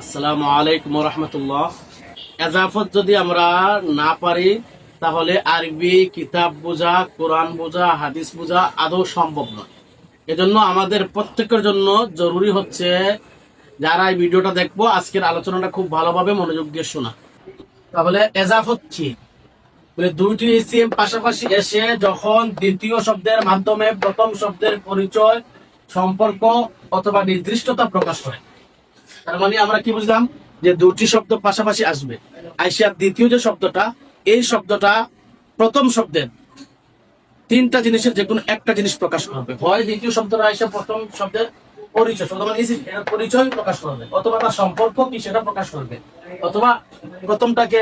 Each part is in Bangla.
আসসালামু আলাইকুম রহমতুল্লাহ। এজাফত যদি আমরা না পারি তাহলে আরবি কিতাব বোঝা, কোরআন বোঝা, হাদিস বোঝা আদৌ সম্ভব নয়। এজন্য আমাদের প্রত্যেকের জন্য জরুরি হচ্ছে, যারা এই ভিডিওটা দেখবো, আজকের আলোচনাটা খুব ভালোভাবে মনোযোগ দিয়ে শোনা। তাহলে এজাফত কি? বলে দুইটি ইসিম পাশাপাশি এসে যখন দ্বিতীয় শব্দের মাধ্যমে প্রথম শব্দের পরিচয়, সম্পর্ক অথবা নির্দিষ্টতা প্রকাশ করে। তার মানে আমরা কি বুঝলাম? যে দুটি শব্দ পাশাপাশি আসবে, আইসিয়ার দ্বিতীয় যে শব্দটা, এই শব্দটা প্রথম শব্দের তিনটা জিনিসের যে কোনো একটা জিনিস প্রকাশ করবে। হয় দ্বিতীয় শব্দটা আইসা প্রথম শব্দের পরিচয়, পরিচয় প্রকাশ করবে, অথবা তার সম্পর্ক কি সেটা প্রকাশ করবে, অথবা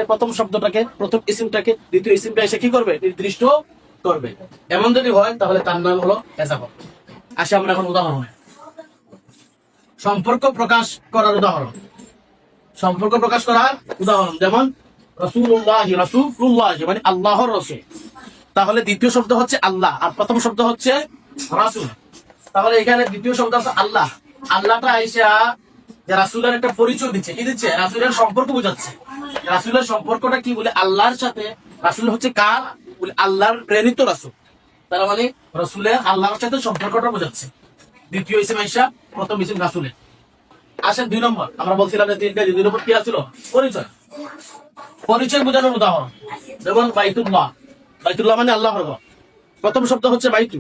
প্রথম শব্দটাকে, প্রথম ইসিমটাকে দ্বিতীয় ইসিমটা এসে কি করবে? নির্দিষ্ট করবে। এমন যদি হয় তাহলে তার নাম হলো এজাফত। আসে আমরা এখন উদাহরণ, সম্পর্ক প্রকাশ করার উদাহরণ। সম্পর্ক প্রকাশ করার উদাহরণ যেমন রাসূলুল্লাহ, রাসূলুল্লাহ মানে আল্লাহর রাসূল। তাহলে দ্বিতীয় শব্দ হচ্ছে আল্লাহ আর প্রথম শব্দ হচ্ছে রাসূল। তাহলে এখানে দ্বিতীয় শব্দ আছে আল্লাহ। আল্লাহটা আইসা যে রাসূলের একটা পরিচয় দিচ্ছে, কি দিচ্ছে? রাসূলের সম্পর্ক বোঝাচ্ছে। রাসূলের সম্পর্কটা কি? বলে আল্লাহর সাথে। রাসূল হচ্ছে কার? বলে আল্লাহর প্রেরিত রাসূল। তার মানে রাসূলের আল্লাহর সাথে সম্পর্কটা বোঝাচ্ছে। দ্বিতীয় ইসিম আইসা, প্রথম ইসিম রাসূলের। আসেন দুই নম্বর, আমরা বলছিলাম যে তিনটা, দুই নম্বর কি আছিল? পরিচয়। পরিচয় বোঝানোর উদাহরণ যেমন বাইতুল্লাহ। বাইতুল্লাহ মানে আল্লাহর ঘর। প্রথম শব্দ হচ্ছে বাইতু।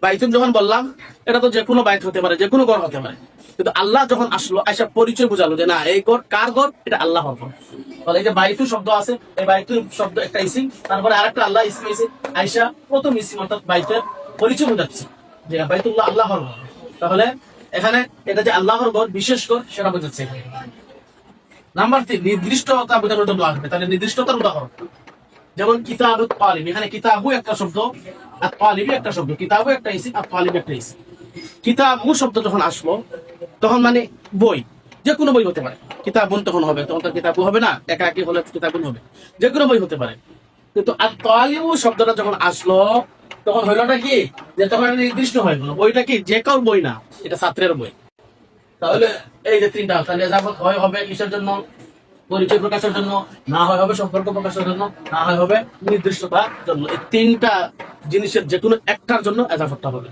বাইতুন যখন বললাম, এটা তো যে কোনো বাইত হতে পারে, যে কোনো ঘর হতে পারে। কিন্তু আল্লাহ যখন আসলো, আইসা পরিচয় বোঝালো যে না, এই ঘর কার ঘর? এটা আল্লাহর ঘর। তাহলে এই যে বাইতু শব্দ আছে, এই বাইতু শব্দ একটা ইসিম, তারপরে আরেকটা আল্লাহ ইসিম এসে আইসা প্রথম ইসিম অর্থাৎ বাইতের পরিচয় বোঝাচ্ছে যে বাইতুল্লাহ আল্লাহর ঘর। তাহলে এখানে এটা যে আল্লাহর ঘর, বিশেষ ঘর, সেটা বোঝাচ্ছে। নাম্বার 3, নির্দিষ্টতা বোঝানোর জন্য আসবে। তাহলে নির্দিষ্টতার উদাহরণ যেমন কিতাবুত তালিব। এখানে কিতাবু একটা শব্দ আর তালিবি একটা শব্দ। কিতাবু একটা ইসিম আর তালিব একটা ইসিম। কিতাবু শব্দ যখন আসলো, তখন মানে বই, যে কোনো বই হতে পারে। কিতাবুন তখন হবে, তখন তো কিতাবু হবে না, একা একই হলে কিতাবুন হবে, যে কোনো বই হতে পারে। কিন্তু আর তালিবু শব্দটা যখন আসলো, তখন হইলোটা কি? যে তখন নির্দিষ্ট হয়ে গেল, বইটা কি যে কারোর বই না, এটা ছাত্রের বই। তাহলে এই যে তিনটা, তাহলে এজাফত হয় হবে কিসের জন্য? পরিচয় প্রকাশের জন্য, না হয় হবে সম্পর্ক প্রকাশের জন্য, না হয় হবে নির্দিষ্টতার জন্য। এই তিনটা জিনিসের যে কোনো একটার জন্য এজাফতটা হবে।